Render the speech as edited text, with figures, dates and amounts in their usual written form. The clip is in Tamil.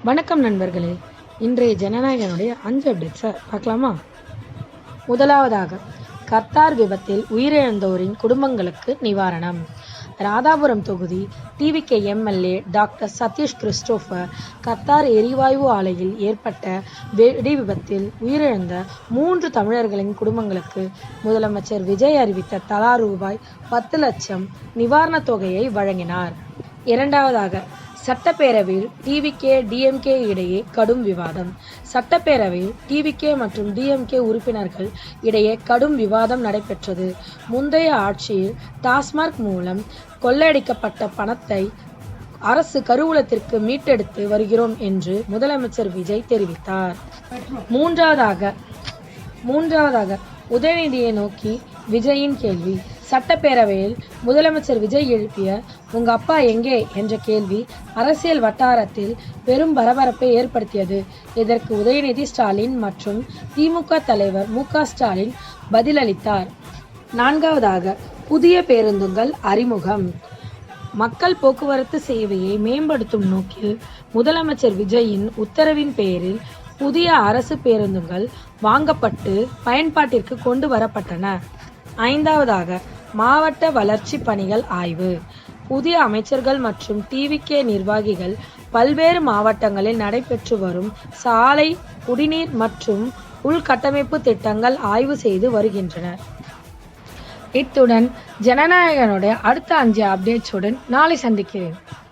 வணக்கம் நண்பர்களே. இன்றைய ஜனநாயகனுடைய 5 அப்டேட்ஸை பார்க்கலாமா? முதலாவதாக, கத்தார் விபத்தில் உயிரிழந்தோரின் குடும்பங்களுக்கு நிவாரணம். ராதாபுரம் தொகுதி TVK MLA doctor Sathish Christopher Qatar எரிவாயு ஆலையில் ஏற்பட்ட வெடி விபத்தில் உயிரிழந்த 3 தமிழர்களின் குடும்பங்களுக்கு முதலமைச்சர் விஜய் அறிவித்த தலா ரூபாய் 10 லட்சம் நிவாரணத் தொகையை வழங்கினார். இரண்டாவதாக, சட்டப்பேரவையில் டிவிகே டிஎம்கே இடையே கடும் விவாதம். சட்டப்பேரவையில் டிவிகே மற்றும் டிஎம்கே உறுப்பினர்கள் இடையே கடும் விவாதம் நடைபெற்றது. முந்தைய ஆட்சியில் டாஸ்மாக் மூலம் கொள்ளையடிக்கப்பட்ட பணத்தை அரசு கருவூலத்திற்கு மீட்டெடுத்து வருகிறோம் என்று முதலமைச்சர் விஜய் தெரிவித்தார். மூன்றாவதாக உதயநிதியை நோக்கி விஜயின் கேள்வி. சட்டப்பேரவையில் முதலமைச்சர் விஜய் எழுப்பிய "உங்க அப்பா எங்கே" என்ற கேள்வி அரசியல் வட்டாரத்தில் பெரும் பரபரப்பை ஏற்படுத்தியது. இதற்கு உதயநிதி ஸ்டாலின் மற்றும் திமுக தலைவர் மு.க. ஸ்டாலின் பதிலளித்தார். நான்காவதாக, புதிய பேருந்துகள் அறிமுகம். மக்கள் போக்குவரத்து சேவையை மேம்படுத்தும் நோக்கில் முதலமைச்சர் விஜயின் உத்தரவின் பேரில் புதிய அரசு பேருந்துகள் வாங்கப்பட்டு பயன்பாட்டிற்கு கொண்டு வரப்பட்டன. ஐந்தாவதாக, மாவட்ட வளர்ச்சி பணிகள் ஆய்வு. புதிய அமைச்சர்கள் மற்றும் டிவிகே நிர்வாகிகள் பல்வேறு மாவட்டங்களில் நடைபெற்று வரும் சாலை, குடிநீர் மற்றும் உள்கட்டமைப்பு திட்டங்கள் ஆய்வு செய்து வருகின்றனர். இத்துடன் ஜனநாயகனுடைய அடுத்த 5 அப்டேட்ஸுடன் நாளை சந்திக்கிறேன்.